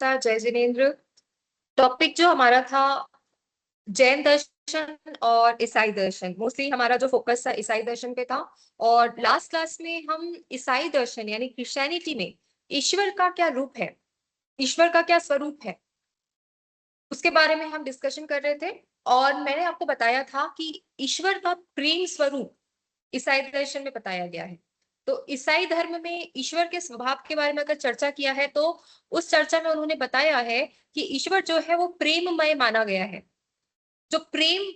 जय जिनेन्द्र। टॉपिक जो हमारा था जैन दर्शन और ईसाई दर्शन, मोस्टली हमारा जो फोकस था ईसाई दर्शन पे था। और लास्ट क्लास में हम ईसाई दर्शन यानी क्रिश्चियनिटी में ईश्वर का क्या रूप है, ईश्वर का क्या स्वरूप है, उसके बारे में हम डिस्कशन कर रहे थे। और मैंने आपको बताया था कि ईश्वर का प्रेम स्वरूप ईसाई दर्शन में बताया गया है। तो ईसाई धर्म में ईश्वर के स्वभाव के बारे में अगर चर्चा किया है तो उस चर्चा में उन्होंने बताया है कि ईश्वर जो है वो प्रेममय माना गया है। जो प्रेम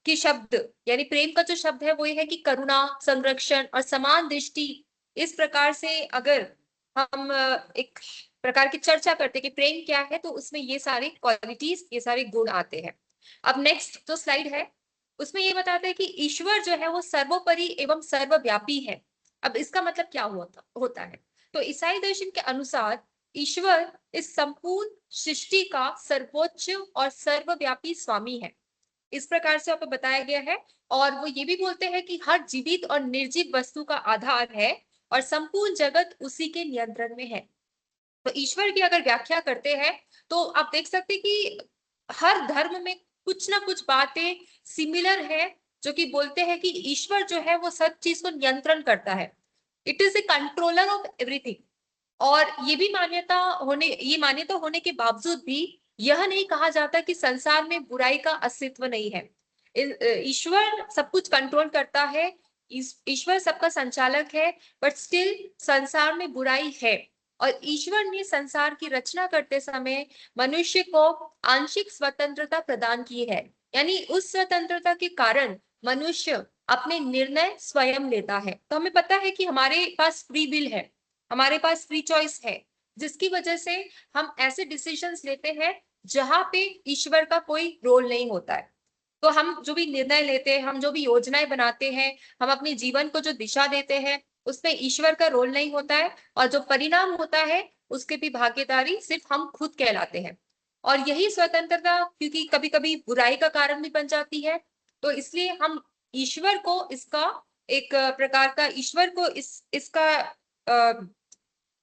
की शब्द यानी प्रेम का जो शब्द है वो ये है कि करुणा, संरक्षण और समान दृष्टि। इस प्रकार से अगर हम एक प्रकार की चर्चा करते हैं कि प्रेम क्या है, तो उसमें ये सारी क्वालिटीज, ये सारे गुण आते हैं। अब नेक्स्ट जो स्लाइड है उसमें ये बताते हैं कि ईश्वर जो है वो सर्वोपरि एवं सर्वव्यापी है। अब इसका मतलब क्या होता है? तो ईसाई दर्शन के अनुसार ईश्वर इस संपूर्ण सृष्टि का सर्वोच्च और सर्वव्यापी स्वामी है, इस प्रकार से आपको बताया गया है। और वो ये भी बोलते हैं कि हर जीवित और निर्जीव वस्तु का आधार है और संपूर्ण जगत उसी के नियंत्रण में है। तो ईश्वर की अगर व्याख्या करते हैं तो आप देख सकते हैं कि हर धर्म में कुछ ना कुछ बातें सिमिलर है, जो कि बोलते हैं कि ईश्वर जो है वो सब चीज को नियंत्रण करता है। It is a controller of everything. और ये मान्यता होने के बावजूद भी यह नहीं कहा जाता कि संसार में बुराई का अस्तित्व नहीं है। ईश्वर सब कुछ कंट्रोल करता है, ईश्वर सबका संचालक है, बट स्टिल संसार में बुराई है। और ईश्वर ने संसार की रचना करते समय मनुष्य को आंशिक स्वतंत्रता प्रदान की है, यानी उस स्वतंत्रता के कारण मनुष्य अपने निर्णय स्वयं लेता है। तो हमें पता है कि हमारे पास फ्री विल है, हमारे पास फ्री चॉइस है, जिसकी वजह से हम ऐसे डिसीजंस लेते हैं जहां पे ईश्वर का कोई रोल नहीं होता है। तो हम जो भी निर्णय लेते हैं, हम जो भी योजनाएं बनाते हैं, हम अपने जीवन को जो दिशा देते हैं, उसमें ईश्वर का रोल नहीं होता है। और जो परिणाम होता है उसके भी भागीदारी सिर्फ हम खुद कहलाते हैं। और यही स्वतंत्रता क्योंकि कभी कभी बुराई का कारण भी बन जाती है, तो इसलिए हम ईश्वर को इसका एक प्रकार का ईश्वर को इसका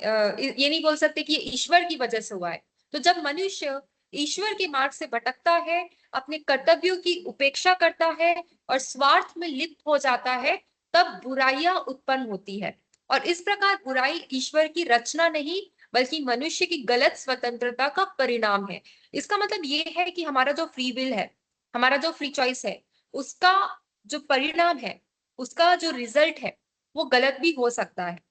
ये नहीं बोल सकते कि ये ईश्वर की वजह से हुआ है। तो जब मनुष्य ईश्वर के मार्ग से भटकता है, अपने कर्तव्यों की उपेक्षा करता है और स्वार्थ में लिप्त हो जाता है, तब बुराइयां उत्पन्न होती है। और इस प्रकार बुराई ईश्वर की रचना नहीं बल्कि मनुष्य की गलत स्वतंत्रता का परिणाम है। इसका मतलब ये है कि हमारा जो फ्री विल है, हमारा जो फ्री चॉइस है, उसका जो परिणाम है, उसका जो रिजल्ट है, वो गलत भी हो सकता है।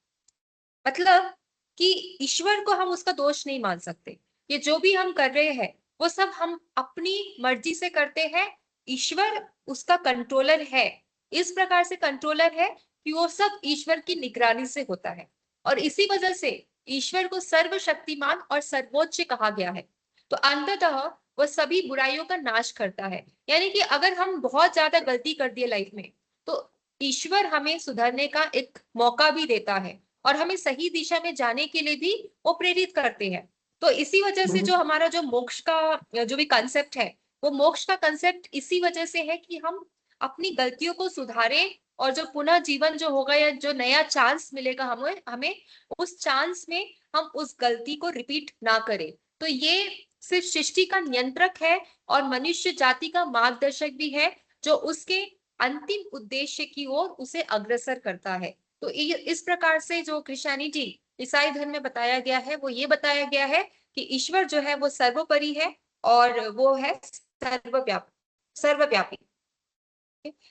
मतलब कि ईश्वर को हम उसका दोष नहीं मान सकते। ये जो भी हम कर रहे हैं वो सब हम अपनी मर्जी से करते हैं। ईश्वर उसका कंट्रोलर है, इस प्रकार से कंट्रोलर है कि वो सब ईश्वर की निगरानी से होता है। और इसी वजह से ईश्वर को सर्वशक्तिमान और सर्वोच्च कहा गया है। तो अंततः वह सभी बुराइयों का नाश करता है। यानी कि अगर हम बहुत ज्यादा गलती कर दिए लाइफ में, तो ईश्वर हमें सुधरने का एक मौका भी देता है और हमें सही दिशा में जाने के लिए भी वो प्रेरित करते हैं। तो इसी वजह से जो हमारा जो मोक्ष का जो भी कंसेप्ट है, वो मोक्ष का कंसेप्ट इसी वजह से है कि हम अपनी गलतियों को सुधारें और जो पुनः जीवन जो होगा या जो नया चांस मिलेगा हमें हमें उस चांस में हम उस गलती को रिपीट ना करें। तो ये सिर्फ सृष्टि का नियंत्रक है और मनुष्य जाति का मार्गदर्शक भी है, जो उसके अंतिम उद्देश्य की ओर उसे अग्रसर करता है। तो इस प्रकार से जो क्रिश्चियनिटी, ईसाई धर्म में बताया गया है, वो ये बताया गया है कि ईश्वर जो है वो सर्वोपरि है और वो है सर्वव्यापी।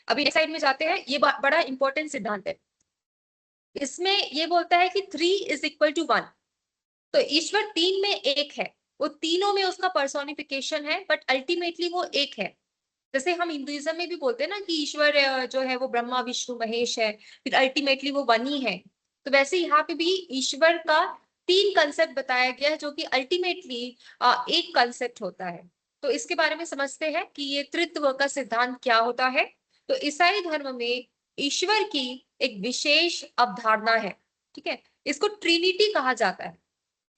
अभी नेक्स्ट साइड में जाते हैं। ये बड़ा इंपॉर्टेंट सिद्धांत है। इसमें ये बोलता है कि 3 = 1। तो ईश्वर तीन में एक है, वो तीनों में उसका पर्सोनिफिकेशन है, बट अल्टीमेटली वो एक है। जैसे हम हिंदुइज्म में भी बोलते हैं ना कि ईश्वर जो है वो ब्रह्मा विष्णु महेश है, फिर अल्टीमेटली वो वन ही है। तो वैसे यहाँ पे भी ईश्वर का तीन कंसेप्ट बताया गया है, जो कि अल्टीमेटली एक कंसेप्ट होता है। तो इसके बारे में समझते हैं कि ये त्रित्व का सिद्धांत क्या होता है। तो ईसाई धर्म में ईश्वर की एक विशेष अवधारणा है, ठीक है, इसको ट्रिनिटी कहा जाता है।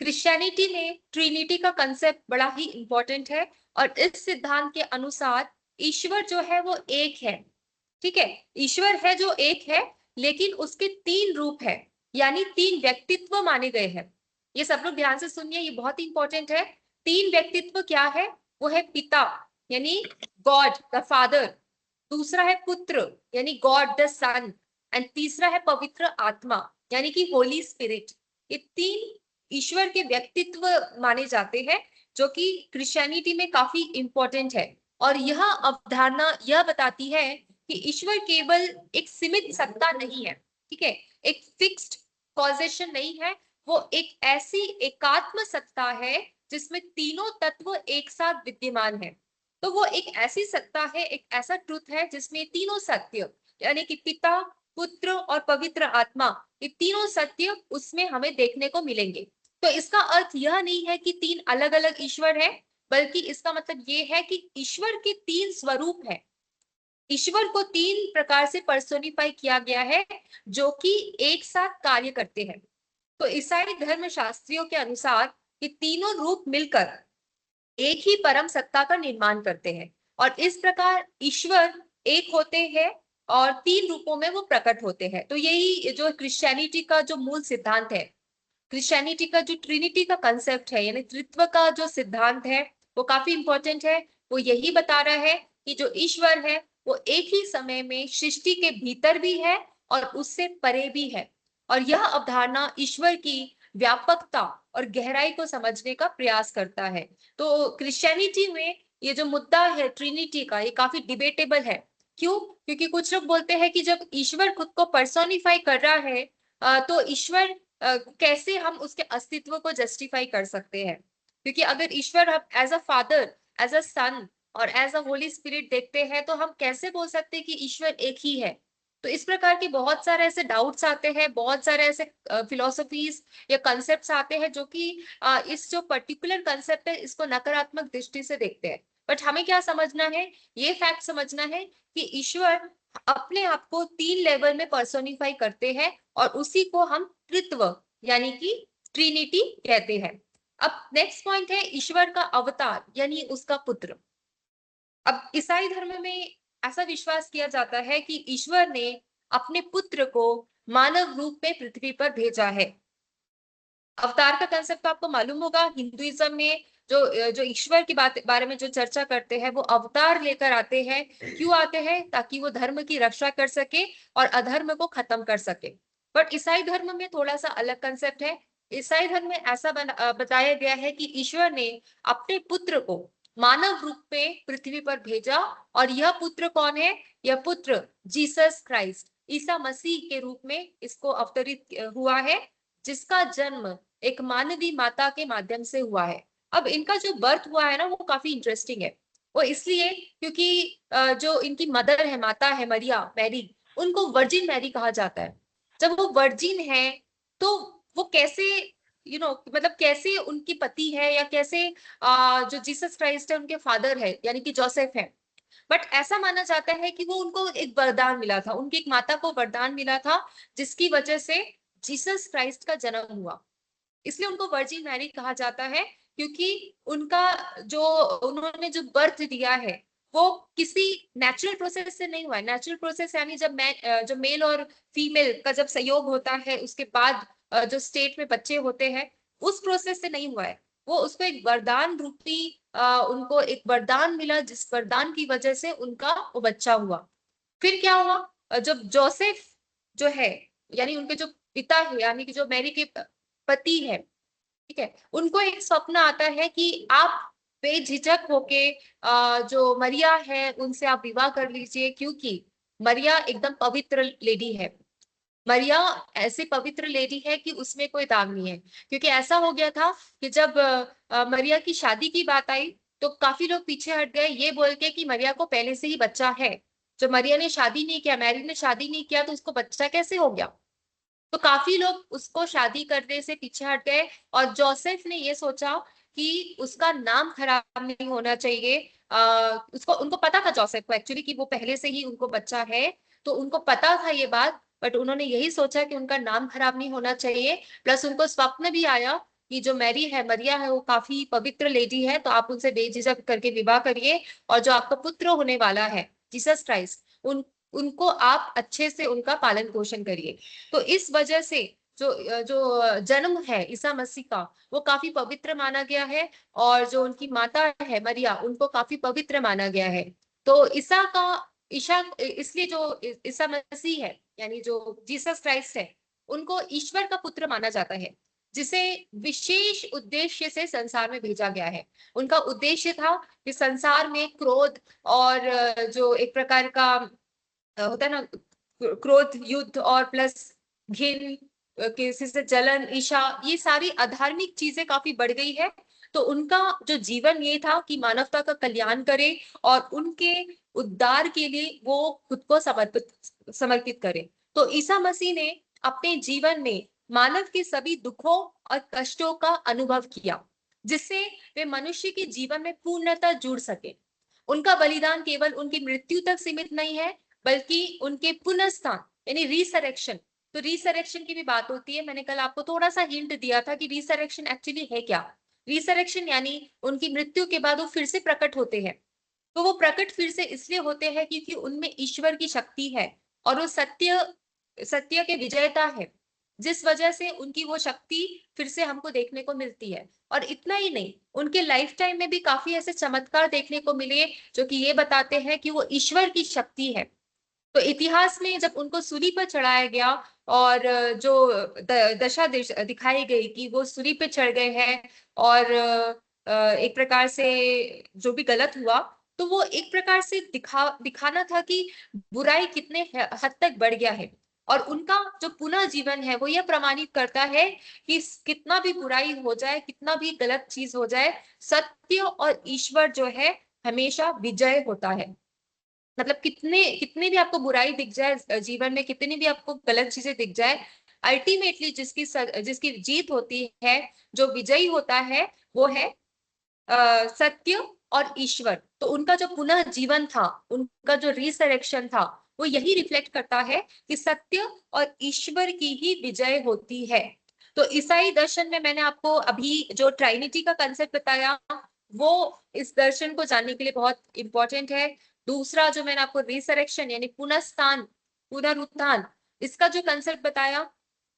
क्रिश्चियनिटी में ट्रिनिटी का कंसेप्ट बड़ा ही इंपॉर्टेंट है। और इस सिद्धांत के अनुसार ईश्वर जो है वो एक है, ठीक है, ईश्वर है जो एक है, लेकिन उसके तीन रूप है, यानी तीन व्यक्तित्व माने गए हैं। ये सब लोग ध्यान से सुनिए, ये बहुत इंपॉर्टेंट है। तीन व्यक्तित्व क्या है? वो है पिता यानी गॉड द फादर, दूसरा है पुत्र यानी गॉड द सन, एंड तीसरा है पवित्र आत्मा यानी कि होली स्पिरिट। ये तीन ईश्वर के व्यक्तित्व माने जाते हैं जो कि क्रिश्चियनिटी में काफी इंपॉर्टेंट है। और यह अवधारणा यह बताती है कि ईश्वर केवल एक सीमित सत्ता नहीं है, ठीक है, एक फिक्स्ड कॉजेशन नहीं है, वो एक ऐसी एकात्म सत्ता है जिसमें तीनों तत्व एक साथ विद्यमान है। तो वो एक ऐसी सत्ता है, एक ऐसा ट्रुथ है जिसमें तीनों सत्य यानी कि पिता, पुत्र और पवित्र आत्मा, ये तीनों सत्य उसमें हमें देखने को मिलेंगे। तो इसका अर्थ यह नहीं है कि तीन अलग अलग ईश्वर है, बल्कि इसका मतलब ये है कि ईश्वर के तीन स्वरूप है। ईश्वर को तीन प्रकार से पर्सोनिफाई किया गया है जो कि एक साथ कार्य करते हैं। तो ईसाई धर्म शास्त्रियों के अनुसार ये तीनों रूप मिलकर एक ही परम सत्ता का निर्माण करते हैं और इस प्रकार ईश्वर एक होते हैं और तीन रूपों में वो प्रकट होते हैं। तो यही जो क्रिश्चियनिटी का जो मूल सिद्धांत है, क्रिश्चियनिटी का जो ट्रिनिटी का कंसेप्ट है यानी त्रित्व का जो सिद्धांत है, वो काफी इंपॉर्टेंट है। वो यही बता रहा है कि जो ईश्वर है वो एक ही समय में सृष्टि के भीतर भी है और उससे परे भी है। और यह अवधारणा ईश्वर की व्यापकता और गहराई को समझने का प्रयास करता है। तो क्रिश्चियनिटी में ये जो मुद्दा है ट्रिनिटी का, ये काफी डिबेटेबल है। क्यों? क्योंकि कुछ लोग बोलते हैं कि जब ईश्वर खुद को पर्सोनिफाई कर रहा है तो ईश्वर कैसे हम उसके अस्तित्व को जस्टिफाई कर सकते हैं? क्योंकि अगर ईश्वर हम as a father, as a son और एज अ होली स्पिरिट देखते हैं तो हम कैसे बोल सकते हैं कि ईश्वर एक ही है? तो इस प्रकार के बहुत सारे ऐसे डाउट्स आते हैं, बहुत सारे ऐसे फिलोसफीज या कंसेप्ट्स आते हैं जो कि इस जो पर्टिकुलर कंसेप्ट है इसको नकारात्मक दृष्टि से देखते हैं। बट हमें क्या समझना है? ये फैक्ट समझना है कि ईश्वर अपने आप को तीन लेवल में पर्सोनिफाई करते हैं और उसी को हम त्रित्व यानी कि ट्रिनिटी कहते हैं। अब नेक्स्ट पॉइंट है ईश्वर का अवतार यानी उसका पुत्र। अब ईसाई धर्म में ऐसा विश्वास किया जाता है कि ईश्वर ने अपने पुत्र को मानव रूप में पृथ्वी पर भेजा है। अवतार का कंसेप्ट तो आपको मालूम होगा, हिंदुइज्म में जो ईश्वर की बारे में जो चर्चा करते हैं वो अवतार लेकर आते हैं। क्यों आते हैं? ताकि वो धर्म की रक्षा कर सके और अधर्म को खत्म कर सके। बट ईसाई धर्म में थोड़ा सा अलग कंसेप्ट है। ईसाई धर्म में ऐसा बताया गया है कि ईश्वर ने अपने पुत्र को मानव रूप में पृथ्वी पर भेजा और यह पुत्र कौन है? यह पुत्र जीसस क्राइस्ट, ईसा मसीह के रूप में इसको अवतरित हुआ है, जिसका जन्म एक मानवी माता के माध्यम से हुआ है। अब इनका जो बर्थ हुआ है ना वो काफी इंटरेस्टिंग है। वो इसलिए क्योंकि जो इनकी मदर है, माता है मरिया, मैरी, उनको वर्जिन मैरी कहा जाता है। जब वो वर्जिन है तो वो कैसे मतलब कैसे उनकी पति है या कैसे जो जीसस क्राइस्ट है उनके फादर है यानी कि जोसेफ है। बट ऐसा माना जाता है कि वो उनको एक वरदान मिला था, उनकी एक माता को वरदान मिला था जिसकी वजह से जीसस क्राइस्ट का जन्म हुआ। इसलिए उनको वर्जिन मैरी कहा जाता है क्योंकि उनका जो उन्होंने जो बर्थ दिया है वो किसी नेचुरल प्रोसेस से नहीं हुआ है। नेचुरल प्रोसेस यानी जो मेल और फीमेल का जब संयोग होता है उसके बाद जो स्टेट में बच्चे होते हैं उस प्रोसेस से नहीं हुआ है। वो उसको एक वरदान रूपी उनको एक वरदान मिला जिस वरदान की वजह से उनका वो बच्चा हुआ। फिर क्या हुआ? जब जोसेफ जो है यानी उनके जो पिता है यानी कि जो मैरी के पति है, ठीक है, उनको एक स्वप्न आता है कि आप बेझिझक होके जो मरिया है उनसे आप विवाह कर लीजिए क्योंकि मरिया एकदम पवित्र लेडी है। मरिया ऐसी पवित्र लेडी है कि उसमें कोई दाग नहीं है। क्योंकि ऐसा हो गया था कि जब मरिया की शादी की बात आई तो काफी लोग पीछे हट गए ये बोल के कि मरिया को पहले से ही बच्चा है। जो मरिया ने शादी नहीं किया, मैरी ने शादी नहीं किया, तो उसको बच्चा कैसे हो गया? तो काफी लोग उसको शादी करने से पीछे हट गए और जोसेफ ने ये सोचा कि उसका नाम खराब नहीं होना चाहिए। उसको उनको पता था जोसेफ को एक्चुअली कि वो पहले से ही उनको बच्चा है, तो उनको पता था ये बात। बट उन्होंने यही सोचा कि उनका नाम खराब नहीं होना चाहिए। प्लस उनको स्वप्न भी आया कि जो मैरी है, मरिया है, वो काफी पवित्र लेडी है, तो आप उनसे बेझिझक करके विवाह करिए और जो आपका पुत्र होने वाला है जीसस क्राइस्ट, उनको आप अच्छे से उनका पालन पोषण करिए। तो इस वजह से जो जन्म है ईसा मसीह का वो काफी पवित्र माना गया है, और जो उनकी माता है मरिया उनको काफी पवित्र माना गया है। तो ईशा इसलिए जो ईसा मसीह है यानी जो जीसस क्राइस्ट है उनको ईश्वर का पुत्र माना जाता है, जिसे विशेष उद्देश्य से संसार में भेजा गया है। उनका उद्देश्य था कि संसार में क्रोध और जो एक प्रकार का होता है ना, क्रोध, युद्ध और प्लस घिन, किसी से जलन, ईर्ष्या, ये सारी अधार्मिक चीजें काफी बढ़ गई है। तो उनका जो जीवन ये था कि मानवता का कल्याण करे और उनके उद्धार के लिए वो खुद को समर्पित समर्पित करे। तो ईसा मसीह ने अपने जीवन में मानव के सभी दुखों और कष्टों का अनुभव किया, जिससे वे मनुष्य के जीवन में पूर्णतः जुड़ सके। उनका बलिदान केवल उनकी मृत्यु तक सीमित नहीं है, बल्कि उनके पुनरुत्थान यानी रिसरेक्शन। तो रिसरेक्शन की भी बात होती है। मैंने कल आपको थोड़ा सा हिंट दिया था कि रिसरेक्शन एक्चुअली है क्या। रिसरेक्शन यानी उनकी मृत्यु के बाद वो फिर से प्रकट होते हैं। तो वो प्रकट फिर से इसलिए होते हैं क्योंकि उनमें ईश्वर की शक्ति है और वो सत्य सत्य के विजयता है, जिस वजह से उनकी वो शक्ति फिर से हमको देखने को मिलती है। और इतना ही नहीं, उनके लाइफ टाइम में भी काफी ऐसे चमत्कार देखने को मिले जो कि ये बताते हैं कि वो ईश्वर की शक्ति है। तो इतिहास में जब उनको सूली पर चढ़ाया गया और जो दशा दिखाई गई कि वो सूली पे चढ़ गए हैं और एक प्रकार से जो भी गलत हुआ, तो वो एक प्रकार से दिखाना था कि बुराई कितने हद तक बढ़ गया है। और उनका जो पुनः जीवन है वो यह प्रमाणित करता है कि कितना भी बुराई हो जाए, कितना भी गलत चीज हो जाए, सत्य और ईश्वर जो है हमेशा विजय होता है। मतलब कितने कितने भी आपको बुराई दिख जाए जीवन में, कितनी भी आपको गलत चीजें दिख जाए, अल्टीमेटली जिसकी जीत होती है, जो विजयी होता है, वो है सत्य और ईश्वर। तो उनका जो पुनः जीवन था, उनका जो रिसरेक्शन था, वो यही रिफ्लेक्ट करता है कि सत्य और ईश्वर की ही विजय होती है। तो ईसाई दर्शन में मैंने आपको अभी जो ट्राइनिटी का कंसेप्ट बताया, वो इस दर्शन को जानने के लिए बहुत इंपॉर्टेंट है। दूसरा जो मैंने आपको रिसरेक्शन यानी पुनस्तान, पुनरुत्थान, इसका जो कंसेप्ट बताया,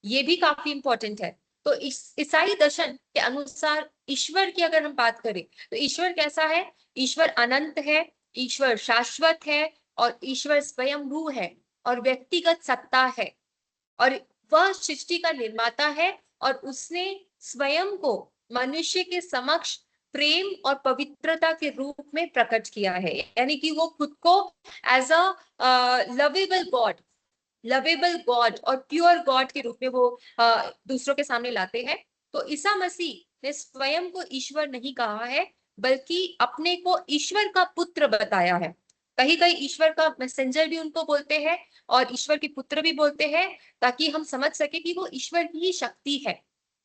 ये भी काफी इंपॉर्टेंट है। तो ईसाई दर्शन के अनुसार ईश्वर की अगर हम बात करें तो ईश्वर कैसा है? ईश्वर अनंत है, ईश्वर शाश्वत है, और ईश्वर स्वयंभू है और व्यक्तिगत सत्ता है, और वह सृष्टि का निर्माता है, और उसने स्वयं को मनुष्य के समक्ष प्रेम और पवित्रता के रूप में प्रकट किया है। यानी कि वो खुद को एज अ लवेबल गॉड और प्योर गॉड के रूप में वो दूसरों के सामने लाते हैं। तो ईसा मसीह ने स्वयं को ईश्वर नहीं कहा है, बल्कि अपने को ईश्वर का पुत्र बताया है। कहीं कहीं ईश्वर का मैसेंजर भी उनको बोलते हैं और ईश्वर के पुत्र भी बोलते हैं, ताकि हम समझ सके कि वो ईश्वर की ही शक्ति है।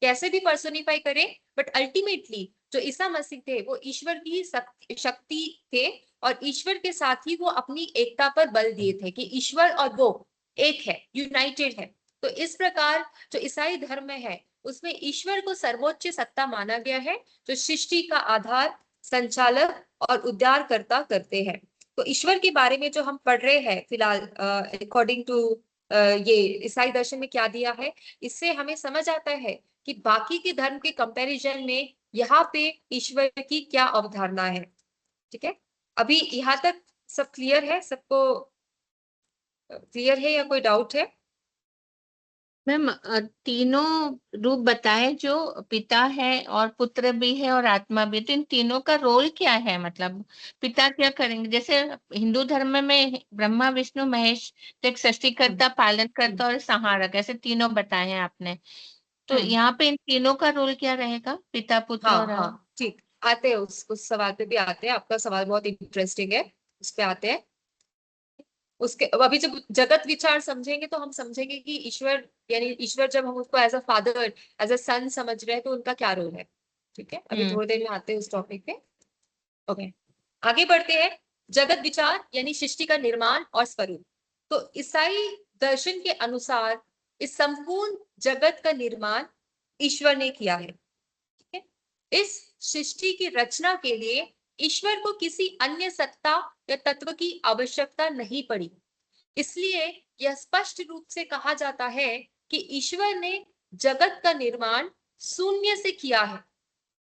कैसे भी पर्सोनिफाई करें, बट अल्टीमेटली जो ईसा मसीह थे वो ईश्वर की ही शक्ति थे, और ईश्वर के साथ ही वो अपनी एकता पर बल दिए थे कि ईश्वर और वो एक है, यूनाइटेड है। तो इस प्रकार जो ईसाई धर्म में है उसमें ईश्वर को सर्वोच्च सत्ता माना गया है, जो सृष्टि का आधार, संचालक और उद्धारकर्ता करते हैं। तो ईश्वर के बारे में जो हम पढ़ रहे हैं फिलहाल, अकॉर्डिंग टू ये ईसाई दर्शन में क्या दिया है, इससे हमें समझ आता है कि बाकी के धर्म के कंपैरिजन में यहाँ पे ईश्वर की क्या अवधारणा है। ठीक है, अभी यहाँ तक सब क्लियर है? सबको क्लियर है या कोई डाउट है? मैम तीनों रूप बताए, जो पिता है और पुत्र भी है और आत्मा भी, तो इन तीनों का रोल क्या है? मतलब पिता क्या करेंगे? जैसे हिंदू धर्म में ब्रह्मा विष्णु महेश, तो एक सृष्टिकर्ता, पालन करता और संहारक, ऐसे तीनों बताए हैं आपने। तो यहाँ पे इन तीनों का रोल क्या रहेगा, पिता पुत्र हाँ और हाँ ठीक, आते हैं उस सवाल पे भी आते हैं। आपका सवाल बहुत इंटरेस्टिंग है, उस पे आते हैं। उसके अभी जब जगत विचार समझेंगे तो हम समझेंगे कि ईश्वर यानी ईश्वर, जब हम उसको as a father, as a son समझ रहे हैं, तो उनका क्या रोल है। ठीक है, अभी थोड़ी देर में आते हैं उस टॉपिक पे। ओके, आगे बढ़ते हैं। जगत विचार यानी सृष्टि का निर्माण और स्वरूप। तो ईसाई दर्शन के अनुसार इस संपूर्ण जगत का निर्माण ईश्वर ने किया है। ठीक है, इस सृष्टि की रचना के लिए ईश्वर को किसी अन्य सत्ता या तत्व की आवश्यकता नहीं पड़ी। इसलिए यह स्पष्ट रूप से कहा जाता है कि ईश्वर ने जगत का निर्माण शून्य से किया है।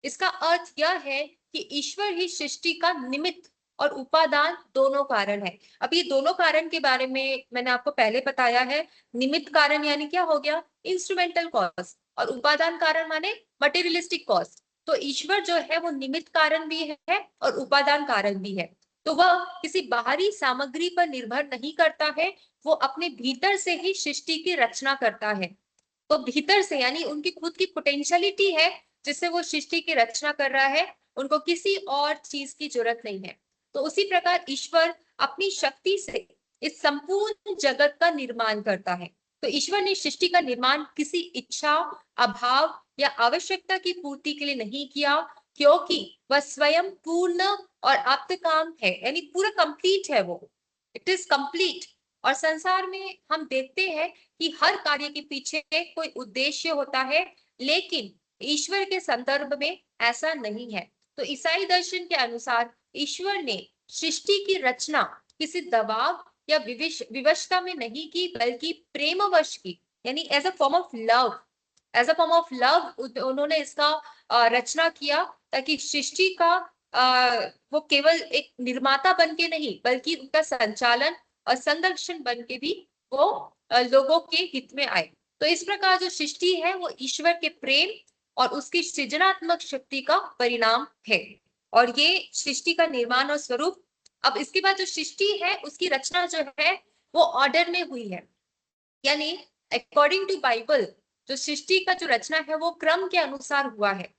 इसका अर्थ यह है कि ईश्वर ही सृष्टि का निमित्त और उपादान दोनों कारण है। अब ये दोनों कारण के बारे में मैंने आपको पहले बताया है। निमित्त कारण यानी क्या हो गया, इंस्ट्रूमेंटल कॉज, और उपादान कारण माने मटेरियलिस्टिक कॉज। तो ईश्वर जो है वो निमित्त कारण भी है और उपादान कारण भी है। तो वह किसी बाहरी सामग्री पर निर्भर नहीं करता है, वो अपने भीतर से ही सृष्टि की रचना करता है। तो भीतर से यानी उनकी खुद की पोटेंशियलिटी है जिससे वो सृष्टि की रचना कर रहा है, उनको किसी और चीज की जरूरत नहीं है। तो उसी प्रकार ईश्वर अपनी शक्ति से इस संपूर्ण जगत का निर्माण करता है। तो ईश्वर ने सृष्टि का निर्माण किसी इच्छा, अभाव या आवश्यकता की पूर्ति के लिए नहीं किया, क्योंकि वह स्वयं पूर्ण और आप्तकाम है, यानी पूरा कंप्लीट है वो। It is complete. और संसार में हम देखते हैं कि हर कार्य के पीछे कोई उद्देश्य होता है, लेकिन ईश्वर के संदर्भ में ऐसा नहीं है। तो ईसाई दर्शन के अनुसार ईश्वर ने सृष्टि की रचना किसी दबाव या विवशता में नहीं की, बल्कि प्रेमवश की, यानी as a form of love. As a form of love उन्होंने इसका रचना किया, ताकि सृष्टि का वो केवल एक निर्माता बन के नहीं, बल्कि उनका संचालन और संरक्षण बन के भी वो लोगों के हित में आए। तो इस प्रकार जो सृष्टि है वो ईश्वर के प्रेम और उसकी सृजनात्मक शक्ति का परिणाम है। और ये सृष्टि का निर्माण और स्वरूप। अब इसके बाद जो सृष्टि है उसकी रचना जो है वो ऑर्डर में हुई है, यानी अकॉर्डिंग टू बाइबल जो सृष्टि का जो रचना है वो क्रम के अनुसार हुआ है।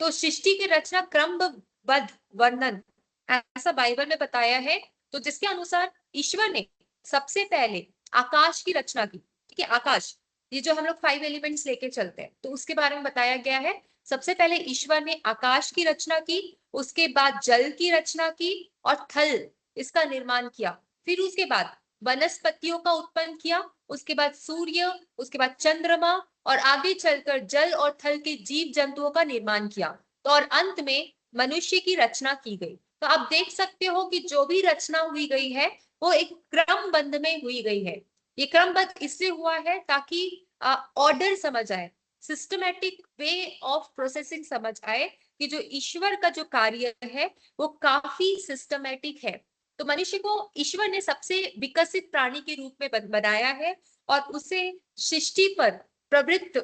तो सृष्टि की रचना क्रमबद्ध वर्णन ऐसा बाइबल में बताया है। तो जिसके अनुसार ईश्वर ने सबसे पहले आकाश की रचना की। ठीक है, आकाश, ये जो हम लोग 5 एलिमेंट्स लेके चलते हैं, तो उसके बारे में बताया गया है। सबसे पहले ईश्वर ने आकाश की रचना की, उसके बाद जल की रचना की और थल, इसका निर्माण किया। फिर उसके बाद वनस्पतियों का उत्पन्न किया, उसके बाद सूर्य, उसके बाद चंद्रमा, और आगे चलकर जल और थल के जीव जंतुओं का निर्माण किया। तो और अंत में मनुष्य की रचना की गई। तो आप देख सकते हो कि जो भी रचना हुई गई है वो एक क्रमबद्ध में हुई गई है। ये क्रमबद्ध इसलिए हुआ है ताकि ऑर्डर समझ आए, सिस्टमेटिक वे ऑफ प्रोसेसिंग समझ आए कि जो ईश्वर का जो कार्य है वो काफी सिस्टमेटिक है। तो मनुष्य को ईश्वर ने सबसे विकसित प्राणी के रूप में बनाया है और उसे सृष्टि पर प्रवृत्त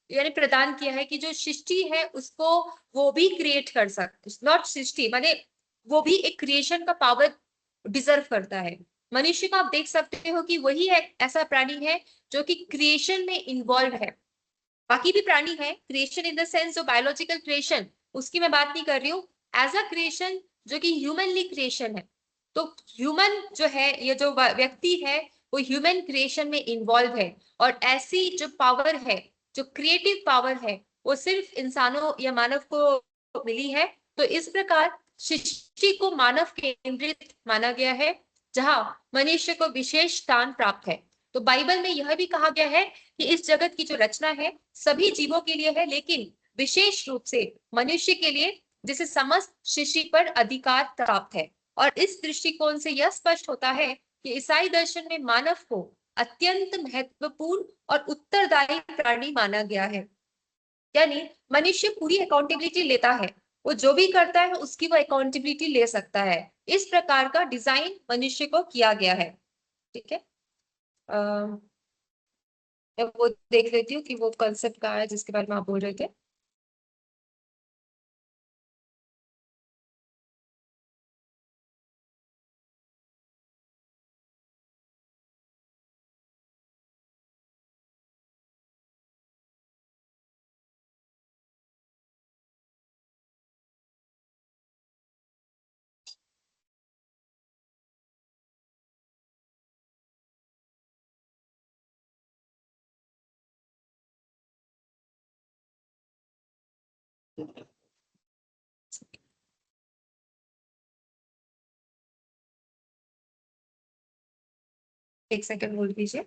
यानी प्रदान किया है कि जो सृष्टि है उसको वो भी क्रिएट कर सकते, नॉट सृष्टि माने वो भी एक क्रिएशन का पावर डिजर्व करता है। मनुष्य को आप देख सकते हो कि वही एक ऐसा प्राणी है जो कि क्रिएशन में इन्वॉल्व है। बाकी भी प्राणी है, क्रिएशन इन द सेंस जो बायोलॉजिकल क्रिएशन उसकी मैं बात नहीं कर रही हूँ, एज अ क्रिएशन जो कि ह्यूमनली क्रिएशन है। तो ह्यूमन जो है, ये जो व्यक्ति है वो ह्यूमन क्रिएशन में इन्वॉल्व है। और ऐसी जो पावर है, जो क्रिएटिव पावर है, वो सिर्फ इंसानों या मानव को मिली है। तो इस प्रकार सृष्टि को मानव केंद्रित माना गया है, जहां मनुष्य को विशेष स्थान प्राप्त है। तो बाइबल में यह भी कहा गया है कि इस जगत की जो रचना है सभी जीवों के लिए है, लेकिन विशेष रूप से मनुष्य के लिए, जिसे समस्त सृष्टि पर अधिकार प्राप्त है। और इस दृष्टिकोण से यह स्पष्ट होता है कि ईसाई दर्शन में मानव को अत्यंत महत्वपूर्ण और उत्तरदायी प्राणी माना गया है। यानी मनुष्य पूरी अकाउंटेबिलिटी लेता है, वो जो भी करता है उसकी वो अकाउंटेबिलिटी ले सकता है। इस प्रकार का डिजाइन मनुष्य को किया गया है। ठीक है, मैं वो देख लेती हूँ कि वो कंसेप्ट का है जिसके बारे में आप बोल रहे थे। एक सेकंड होल्ड कीजिए।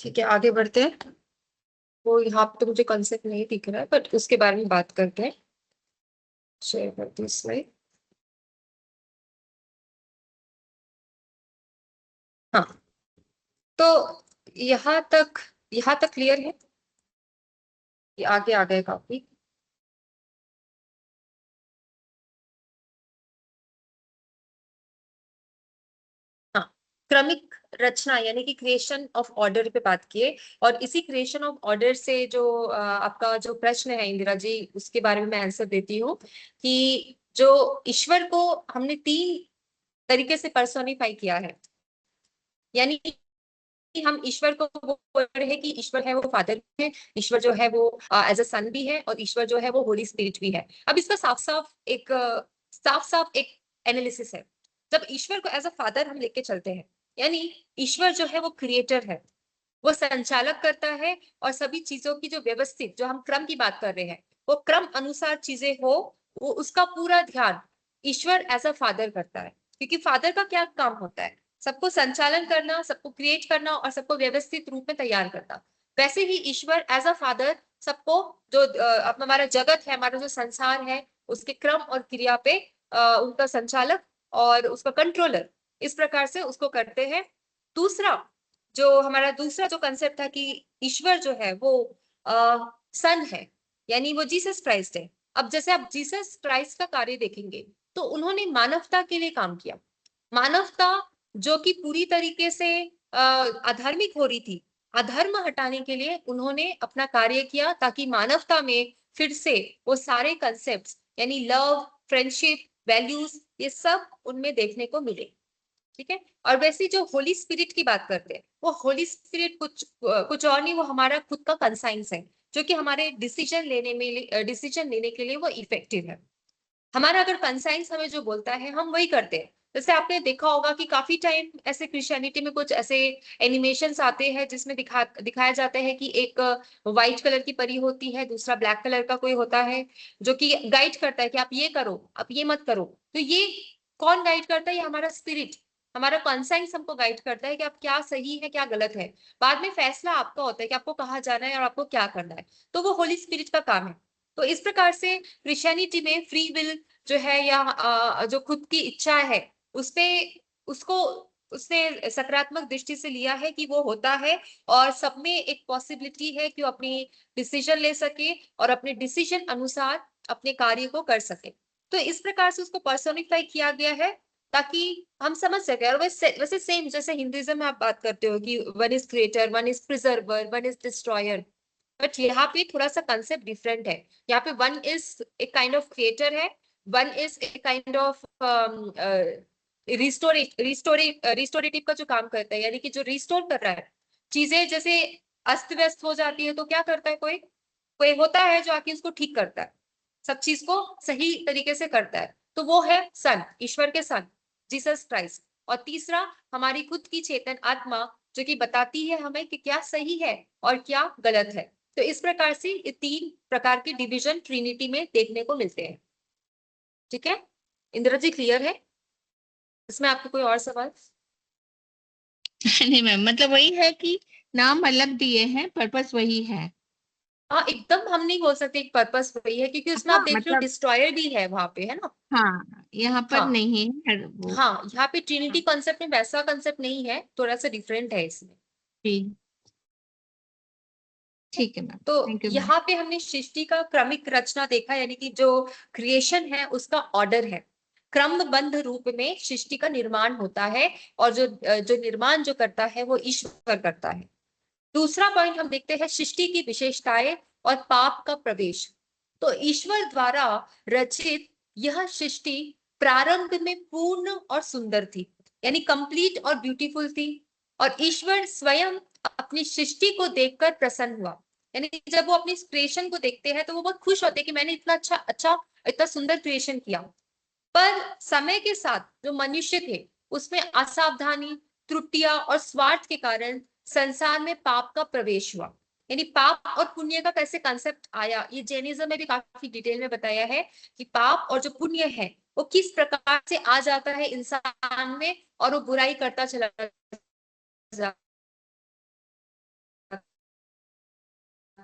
ठीक है, आगे बढ़ते हैं। वो यहाँ पे तो मुझे कॉन्सेप्ट नहीं दिख रहा है, बट उसके बारे में बात करते हैं। शेयर करती हूँ स्लाइड। हाँ, तो यहाँ तक क्लियर है। ये आगे आ गए काफी। हाँ, क्रमिक रचना यानी कि क्रिएशन ऑफ ऑर्डर पे बात किए। और इसी क्रिएशन ऑफ ऑर्डर से जो आपका जो प्रश्न है इंदिरा जी, उसके बारे में मैं आंसर देती हूँ कि जो ईश्वर को हमने 3 तरीके से पर्सोनिफाई किया है। यानी कि हम ईश्वर को वो बोल रहे हैं कि ईश्वर है वो फादर है, ईश्वर जो है वो एज अ सन भी है, और ईश्वर जो है वो होली स्पिरिट भी है। अब इसका साफ साफ एक एनालिसिस है। जब ईश्वर को एज अ फादर हम लेके चलते हैं, यानी ईश्वर जो है वो क्रिएटर है, वो संचालक करता है, और सभी चीजों की जो व्यवस्थित, जो हम क्रम की बात कर रहे हैं, वो क्रम अनुसार चीजें हो, वो उसका पूरा ध्यान ईश्वर एज अ फादर करता है। क्योंकि फादर का क्या काम होता है? सबको संचालन करना, सबको क्रिएट करना, और सबको व्यवस्थित रूप में तैयार करना। वैसे ही ईश्वर एज अ फादर सबको, जो अब हमारा जगत है, हमारा जो संसार है, उसके क्रम और क्रिया पे उनका संचालक और उसका कंट्रोलर, इस प्रकार से उसको करते हैं। दूसरा दूसरा जो कंसेप्ट था कि ईश्वर जो है वो सन है, यानी वो जीसस क्राइस्ट है। अब जैसे आप जीसस क्राइस्ट का कार्य देखेंगे, तो उन्होंने मानवता के लिए काम किया। मानवता जो कि पूरी तरीके से अधार्मिक हो रही थी, अधर्म हटाने के लिए उन्होंने अपना कार्य किया, ताकि मानवता में फिर से वो सारे कंसेप्ट्स, यानी लव, फ्रेंडशिप, वैल्यूज, ये सब उनमें देखने को मिले। ठीक है। और वैसे जो होली स्पिरिट की बात करते हैं, वो होली स्पिरिट कुछ और नहीं, वो हमारा खुद का कंसाइंस है, जो कि हमारे डिसीजन लेने के लिए वो इफेक्टिव है। हमारा अगर कंसाइंस हमें जो बोलता है, हम वही करते हैं। जैसे आपने देखा होगा कि काफी टाइम ऐसे क्रिश्चियनिटी में कुछ ऐसे एनिमेशंस आते हैं जिसमें दिखाया जाता है कि एक व्हाइट कलर की परी होती है, दूसरा ब्लैक कलर का कोई होता है, जो कि गाइड करता है कि आप ये करो, आप ये मत करो। तो ये कौन गाइड करता है? ये हमारा स्पिरिट, हमारा कॉन्साइंस हमको गाइड करता है कि आप क्या सही है क्या गलत है। बाद में फैसला आपका होता है कि आपको कहाँ जाना है और आपको क्या करना है। तो वो होली स्पिरिट का काम है। तो इस प्रकार से क्रिश्चियनिटी में फ्री विल जो है, या जो खुद की इच्छा है, उसपे उसको उसने सकारात्मक दृष्टि से लिया है कि वो होता है, और सब में एक पॉसिबिलिटी है कि वो अपनी डिसीजन ले सके और अपने डिसीजन अनुसार अपने कार्य को कर सके। तो इस प्रकार से उसको पर्सोनिफाई किया गया है, ताकि हम समझ सके। और वैसे सेम जैसे हिंदुइज्म में आप बात करते हो कि one is creator, one is preserver, one is destroyer, but यहाँ पे थोड़ा सा कंसेप्ट डिफरेंट है। यहाँ पे वन इज एक काइंड ऑफ क्रिएटर है, one is a kind of restorative का जो काम करता है, यानी कि जो रिस्टोर कर रहा है चीजें। जैसे अस्त व्यस्त हो जाती है, तो क्या करता है? कोई कोई होता है जो आके उसको ठीक करता है, सब चीज को सही तरीके से करता है। तो वो है सन, ईश्वर के सन, जीसस क्राइस्ट। और तीसरा, हमारी खुद की चेतन आत्मा, जो कि बताती है हमें कि क्या सही है और क्या गलत है। तो इस प्रकार से ये 3 प्रकार के डिवीजन ट्रिनिटी में देखने को मिलते हैं। ठीक है, इंदिरा जी क्लियर है? इसमें आपको कोई और सवाल? नहीं मैम, मतलब वही है कि नाम अलग दिए हैं, पर्पस वही है। हाँ, एकदम हम नहीं बोल सकते एक पर्पस वही है, क्योंकि उसमें आप हाँ देख रहे हो मतलब, डिस्ट्रॉयर भी है वहां पे, है ना। हाँ यहाँ पर हाँ नहीं है वो। हाँ, यहाँ पे ट्रिनिटी कॉन्सेप्ट में वैसा कॉन्सेप्ट नहीं है, थोड़ा सा डिफरेंट है इसमें। जी, ठीक है मैम, तो थैंक यू मैम। यहाँ पे हमने सृष्टि का क्रमिक रचना देखा, यानी कि जो क्रिएशन है उसका ऑर्डर है, क्रमबद्ध रूप में सृष्टि का निर्माण होता है। और जो निर्माण जो करता है वो ईश्वर करता है। दूसरा पॉइंट हम देखते हैं सृष्टि की विशेषताएं और पाप का प्रवेश। तो ईश्वर द्वारा रचित यह सृष्टि प्रारंभ में पूर्ण और सुंदर थी, यानी कंप्लीट और ब्यूटीफुल थी। और ईश्वर स्वयं अपनी सृष्टि को देखकर प्रसन्न हुआ। यानी जब वो अपनी क्रिएशन को देखते हैं तो वो बहुत खुश होते हैं कि मैंने इतना अच्छा अच्छा इतना सुंदर क्रिएशन किया। पर समय के साथ जो मनुष्य थे, उसमें असावधानी, त्रुटियां और स्वार्थ के कारण संसार में पाप का प्रवेश हुआ। यानी पाप और पुण्य का कैसे कंसेप्ट आया, ये जैनिज्म में भी काफी डिटेल में बताया है कि पाप और जो पुण्य है वो किस प्रकार से आ जाता है इंसान में, और वो बुराई करता चला जाता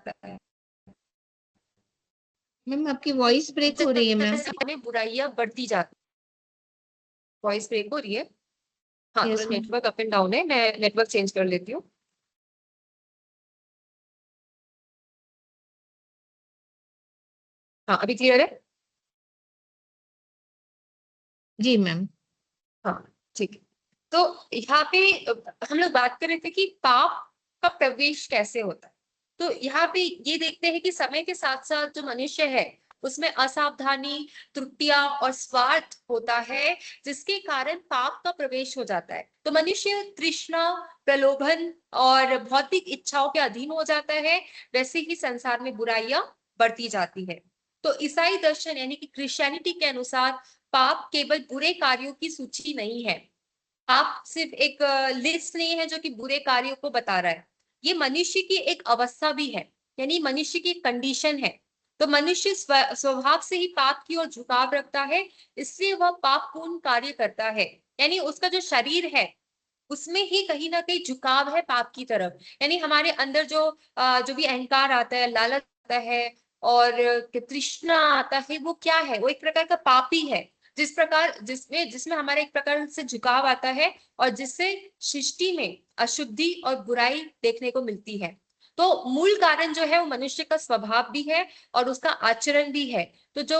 जाता है। मैम आपकी वॉइस ब्रेक हो रही है मैम। हमें बुराइयां बढ़ती जाती। वॉइस ब्रेक हो रही है? हाँ, यस थोड़ा ma'am. Network up and down है, मैं नेटवर्क चेंज कर लेती हूँ। हाँ, अभी क्लियर है? जी मैम। हाँ, ठीक है। तो यहाँ पे हम लोग बात कर रहे थे कि पाप का प्रवेश कैसे होता है। तो यहाँ पे ये देखते हैं कि समय के साथ साथ जो मनुष्य है उसमें असावधानी, त्रुटियां और स्वार्थ होता है, जिसके कारण पाप का प्रवेश हो जाता है। तो मनुष्य तृष्णा, प्रलोभन और भौतिक इच्छाओं के अधीन हो जाता है। वैसे ही संसार में बुराइयां बढ़ती जाती है। तो ईसाई दर्शन यानी कि क्रिश्चियनिटी के अनुसार पाप केवल बुरे कार्यों की सूची नहीं है। पाप सिर्फ एक लिस्ट नहीं है जो कि बुरे कार्यों को बता रहा है। ये मनुष्य की एक अवस्था भी है, यानी मनुष्य की कंडीशन है। तो मनुष्य स्वभाव से ही पाप की ओर झुकाव रखता है, इसलिए वह पापपूर्ण कार्य करता है। यानी उसका जो शरीर है उसमें ही कहीं ना कहीं झुकाव है पाप की तरफ। यानी हमारे अंदर जो भी अहंकार आता है, लालच आता है और तृष्णा आता है, वो क्या है? वो एक प्रकार का पाप ही है। जिस प्रकार जिसमें जिसमें हमारा एक प्रकार से झुकाव आता है और जिससे सृष्टि में अशुद्धि और बुराई देखने को मिलती है। तो मूल कारण जो है वो मनुष्य का स्वभाव भी है और उसका आचरण भी है। तो जो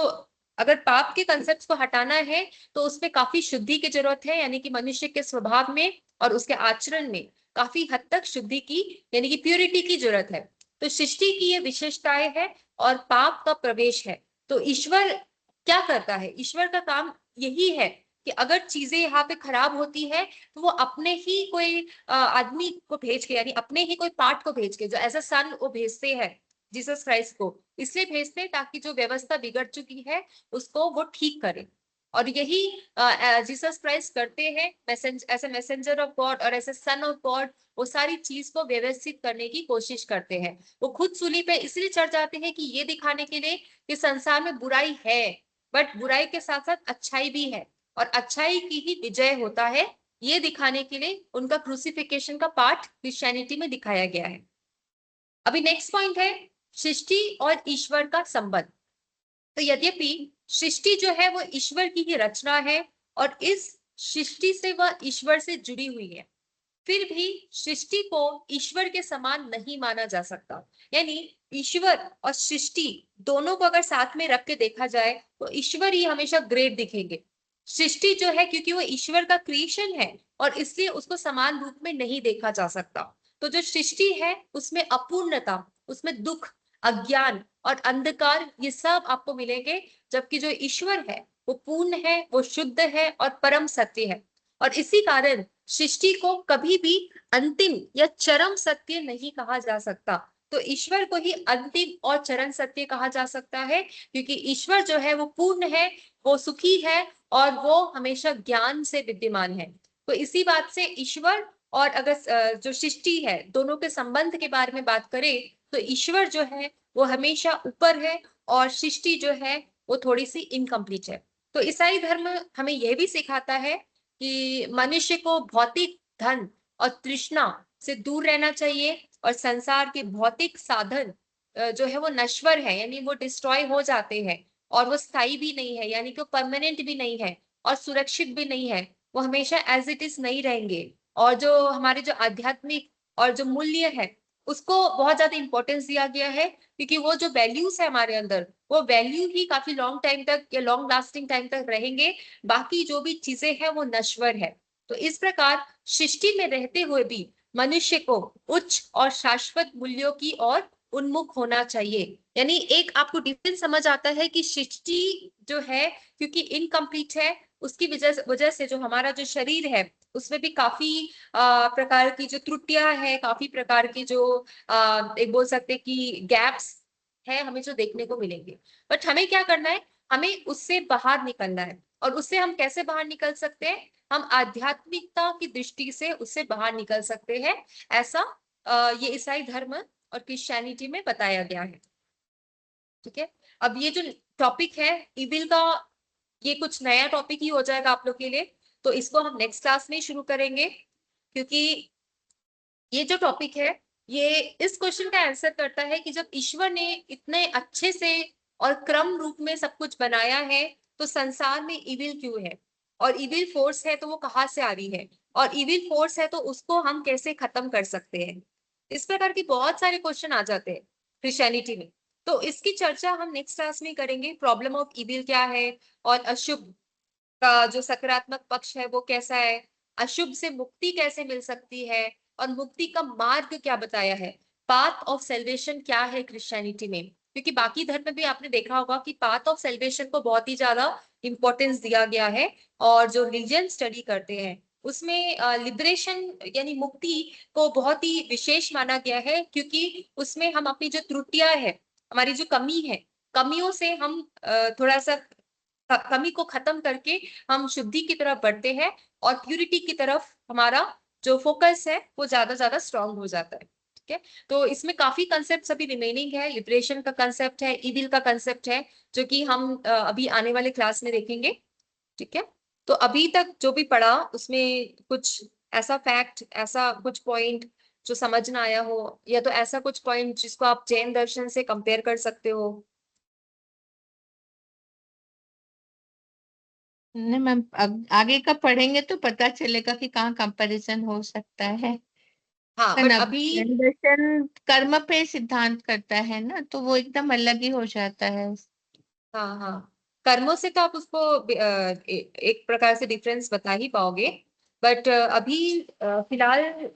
अगर पाप के कंसेप्ट को हटाना है तो उसमें काफी शुद्धि की जरूरत है, यानी कि मनुष्य के स्वभाव में और उसके आचरण में काफी हद तक शुद्धि की यानी कि प्योरिटी की जरूरत है। तो सृष्टि की ये विशेषताएं है और पाप का प्रवेश है। तो ईश्वर क्या करता है? ईश्वर का काम यही है कि अगर चीजें यहाँ पे खराब होती है तो वो अपने ही कोई आदमी को भेज के, यानी अपने ही कोई पार्ट को भेज के, जो एज अ सन वो भेजते हैं जीसस क्राइस्ट को। इसलिए भेजते हैं ताकि जो व्यवस्था बिगड़ चुकी है उसको वो ठीक करे। और यही जीसस क्राइस्ट करते हैं, ऐसे मैसेंजर ऑफ गॉड और ऐसे सन ऑफ गॉड। वो सारी चीज को व्यवस्थित करने की कोशिश करते हैं। वो खुद सूली पे इसलिए चढ़ जाते हैं कि ये दिखाने के लिए कि संसार में बुराई है, बट बुराई के साथ साथ अच्छाई भी है और अच्छाई की ही विजय होता है। ये दिखाने के लिए उनका क्रूसिफिकेशन का पार्ट क्रिश्चियनिटी में दिखाया गया है। अभी नेक्स्ट पॉइंट है सृष्टि और ईश्वर का संबंध। तो यद्यपि सृष्टि जो है वो ईश्वर की ही रचना है और इस सृष्टि से वह ईश्वर से जुड़ी हुई है, फिर भी सृष्टि को ईश्वर के समान नहीं माना जा सकता। यानी ईश्वर और सृष्टि दोनों को अगर साथ में रख के देखा जाए तो ईश्वर ही हमेशा ग्रेट दिखेंगे। सृष्टि जो है, क्योंकि वो ईश्वर का क्रिएशन है और इसलिए उसको समान रूप में नहीं देखा जा सकता। तो जो सृष्टि है उसमें अपूर्णता, उसमें दुख, अज्ञान और अंधकार ये सब आपको मिलेंगे, जबकि जो ईश्वर है वो पूर्ण है, वो शुद्ध है और परम सत्य है। और इसी कारण सृष्टि को कभी भी अंतिम या चरम सत्य नहीं कहा जा सकता। तो ईश्वर को ही अंतिम और चरम सत्य कहा जा सकता है, क्योंकि ईश्वर जो है वो पूर्ण है, वो सुखी है और वो हमेशा ज्ञान से विद्यमान है। तो इसी बात से ईश्वर और अगर जो सृष्टि है दोनों के संबंध के बारे में बात करें तो ईश्वर जो है वो हमेशा ऊपर है और सृष्टि जो है वो थोड़ी सी इनकम्प्लीट है। तो ईसाई धर्म हमें यह भी सिखाता है कि मनुष्य को भौतिक धन और तृष्णा से दूर रहना चाहिए और संसार के भौतिक साधन जो है वो नश्वर है, यानी वो डिस्ट्रॉय हो जाते हैं और वो स्थायी भी नहीं है, यानी कि वो परमानेंट भी नहीं है और सुरक्षित भी नहीं है। वो हमेशा एज इट इज नहीं रहेंगे। और जो हमारे जो आध्यात्मिक और जो मूल्य है उसको बहुत ज्यादा इंपॉर्टेंस दिया गया है, क्योंकि वो जो वैल्यूज है हमारे अंदर, वो वैल्यू ही काफी लॉन्ग टाइम तक या लॉन्ग लास्टिंग टाइम तक रहेंगे। बाकी जो भी चीजें हैं वो नश्वर है। तो इस प्रकार सृष्टि में रहते हुए भी मनुष्य को उच्च और शाश्वत मूल्यों की ओर उन्मुख होना चाहिए। यानी एक आपको डिफरेंस समझ आता है कि सृष्टि जो है क्योंकि इनकम्प्लीट है, उसकी वजह से जो हमारा जो शरीर है उसमें भी काफी प्रकार की जो त्रुटियां है, काफी प्रकार की जो एक बोल सकते हैं कि गैप्स है हमें जो देखने को मिलेंगे। बट हमें क्या करना है? हमें उससे बाहर निकलना है। और उससे हम कैसे बाहर निकल सकते हैं? हम आध्यात्मिकता की दृष्टि से उससे बाहर निकल सकते हैं। ऐसा ये ईसाई धर्म और क्रिश्चियनिटी में बताया गया है। ठीक है। अब ये जो टॉपिक है इविल का, ये कुछ नया टॉपिक ही हो जाएगा आप लोग के लिए, तो इसको हम नेक्स्ट क्लास में शुरू करेंगे। क्योंकि ये जो टॉपिक है ये इस क्वेश्चन का आंसर करता है कि जब ईश्वर ने इतने अच्छे से और क्रम रूप में सब कुछ बनाया है, तो संसार में इविल क्यों है, और इविल फोर्स है तो वो कहाँ से आ रही है, और इविल फोर्स है तो उसको हम कैसे खत्म कर सकते हैं। इस प्रकार की बहुत सारे क्वेश्चन आ जाते हैं क्रिश्चियनिटी में। तो इसकी चर्चा हम नेक्स्ट क्लास में करेंगे। प्रॉब्लम ऑफ इविल क्या है, और अशुभ का जो सकारात्मक पक्ष है वो कैसा है, अशुभ से मुक्ति कैसे मिल सकती है, और मुक्ति का मार्ग क्या बताया है, पाथ ऑफ सेल्वेशन क्या है क्रिश्चियनिटी में। क्योंकि बाकी धर्म में भी आपने देखा होगा कि पाथ ऑफ सेल्वेशन को बहुत ही ज्यादा इंपॉर्टेंस दिया गया है, और जो रिलीजन स्टडी करते हैं उसमें लिबरेशन यानी मुक्ति को बहुत ही विशेष माना गया है, क्योंकि उसमें हम अपनी जो त्रुटियां है, हमारी जो कमी है, कमियों से हम थोड़ा सा कमी को खत्म करके हम शुद्धि की तरफ बढ़ते हैं, और प्यूरिटी की तरफ हमारा जो फोकस है वो ज्यादा स्ट्रांग हो जाता है। ठीक है, तो इसमें काफी कंसेप्ट अभी रिमेनिंग है। लिबरेशन का कंसेप्ट है, इविल का कंसेप्ट है, जो कि हम अभी आने वाले क्लास में देखेंगे। ठीक है, तो अभी तक जो भी पढ़ा उसमें कुछ ऐसा फैक्ट, ऐसा कुछ पॉइंट जो समझ ना आया हो, या तो ऐसा कुछ पॉइंट जिसको आप जैन दर्शन से कंपेयर कर सकते हो। नहीं मैम, आगे का पढ़ेंगे तो पता चलेगा कि कहाँ कंपैरिजन हो सकता है। हाँ, पर बट अब अभी जैन दर्शन कर्म पे सिद्धांत करता है ना, तो वो एकदम अलग ही हो जाता है। हाँ हाँ, कर्मों से तो आप उसको एक प्रकार से डिफरेंस बता ही पाओगे। बट अभी फिलहाल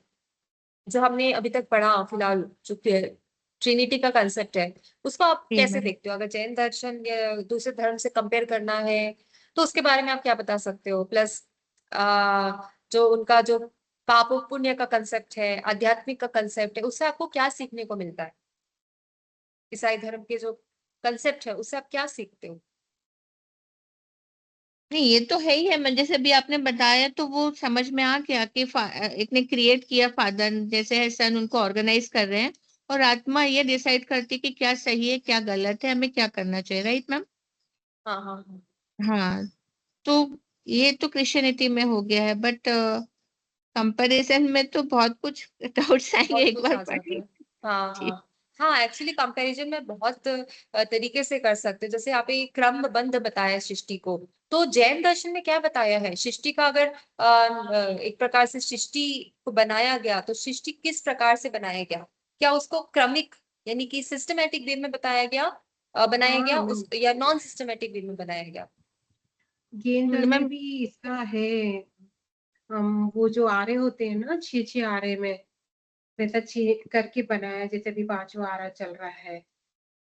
जो हमने अभी तक पढ़ा, फिलहाल जो ट्रिनिटी का कंसेप्ट है, उसको आप जी कैसे मैम। देखते हो? अगर जैन दर्शन या दूसरे धर्म से कंपेयर करना है तो उसके बारे में आप क्या बता सकते हो? प्लस जो उनका जो पाप और पुण्य का कंसेप्ट है, आध्यात्मिक का कंसेप्ट है, उससे आपको क्या सीखने को मिलता है? ईसाई धर्म के जो कंसेप्ट है उससे आप क्या सीखते हो? नहीं, ये तो है ही है। मैं जैसे अभी आपने बताया तो वो समझ में आ गया कि एक ने क्रिएट किया, फादर जैसे है, सन उनको ऑर्गेनाइज कर रहे हैं, और आत्मा ये डिसाइड करती है कि क्या सही है क्या गलत है, हमें क्या करना चाहिए। Right ma'am? हाँ हाँ हाँ, हाँ। तो ये तो क्रिश्चियनिटी में हो गया है, बट कंपैरिजन में तो बहुत कुछ डाउट्स आएंगे बहुत एक कुछ बार आ जाता पढ़ेंगे। है। हाँ जी। हाँ हाँ, एक्चुअली कंपैरिजन में बहुत तरीके से कर सकते हैं। जैसे आप एक क्रमबद्ध बताया सृष्टि को, तो जैन दर्शन में क्या बताया है सृष्टि का? अगर एक प्रकार से सृष्टि को बनाया गया तो सृष्टि किस प्रकार से बनाया गया? क्या उसको क्रमिक यानी कि सिस्टमेटिक वे में बनाया हाँ गया मैम, उस, या नॉन सिस्टमेटिक वे में बनाया गया? गेम दल में मैम। भी इसका है। हम वो जो आरे होते हैं ना, 6 6 आरे में वैसा 6 करके बनाया, जैसे अभी 5वां आरा चल रहा है।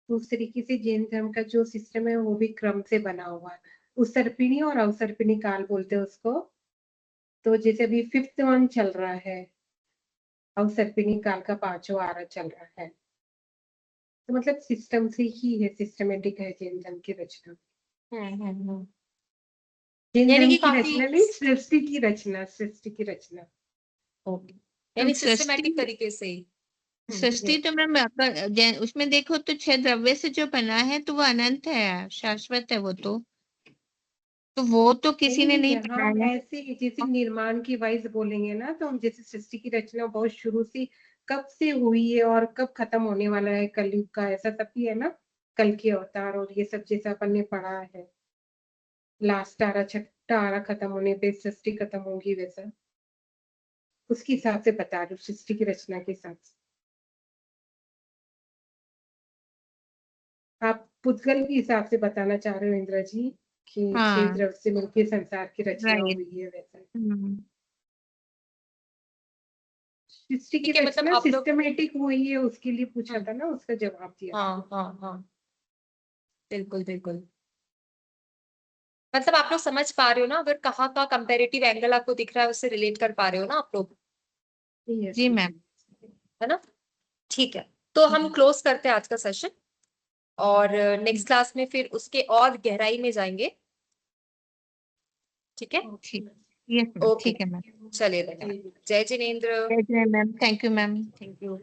तो उस तरीके से जैन धर्म का जो सिस्टम है वो भी क्रम से बना हुआ है। उत्सर्पिणी और अवसर्पिणी काल बोलते हैं उसको। तो जैसे अभी 5th वन चल रहा है, अवसर्पिणी काल का 5वां आरा चल रहा है। तो मतलब सिस्टम से ही है, सिस्टमेटिक है जैन धर्म की रचना। हम्म। जैन यानी धर्म कि की काफी, रचना नहीं, सृष्टि की रचना, सृष्टि की रचना। ओके, तो यानी सृष्टि, सिस्टमेटिक तरीके से ही। सृष्टि तो मैम अगर उसमें देखो तो 6 द्रव्य से जो बना है तो वो अनंत है, शाश्वत है वो तो वो तो किसी नहीं ने नहीं नहीं, हम बनाया। ऐसे जैसे निर्माण की वाइज बोलेंगे ना, तो हम जैसे सृष्टि की रचना बहुत शुरू से कब से हुई है और कब खत्म होने वाला है, कलयुग का ऐसा सब भी है ना, कल के अवतार और ये सब जैसा अपन ने पढ़ा है। लास्ट आरा, छठा आरा खत्म होने पे सृष्टि खत्म होगी, वैसा उसके हिसाब से बता रही हूँ, सृष्टि की रचना के हिसाब से। आप पुद्गल के हिसाब से बताना चाह रहे हो इंद्र जी, कि 6 हाँ। द्रव्य से मिलकर संसार की रचना राइट। हुई है, वैसा हम्म। सृष्टि की ठीक है, मतलब रचना आप लोग, सिस्टमेटिक हुई है, उसके लिए पूछा हम्म, था ना, उसका जवाब दिया था। हाँ हाँ हाँ, बिल्कुल बिल्कुल। मतलब आप लोग समझ पा रहे हो ना, अगर कहाँ का कंपेरेटिव एंगल आपको दिख रहा है उससे रिलेट कर पा रहे हो ना आप लोग, यस जी यस। मैम। है ना? ठीक है, तो हम क्लोज करते हैं आज का सेशन, और नेक्स्ट क्लास में फिर उसके और गहराई में जाएंगे। ठीक है, ठीक। यस मैम, ओके, ठीक है मैम। चलिए धन्यवाद। जय जिनेन्द्र। जय जय ma'am, thank you ma'am. Thank you.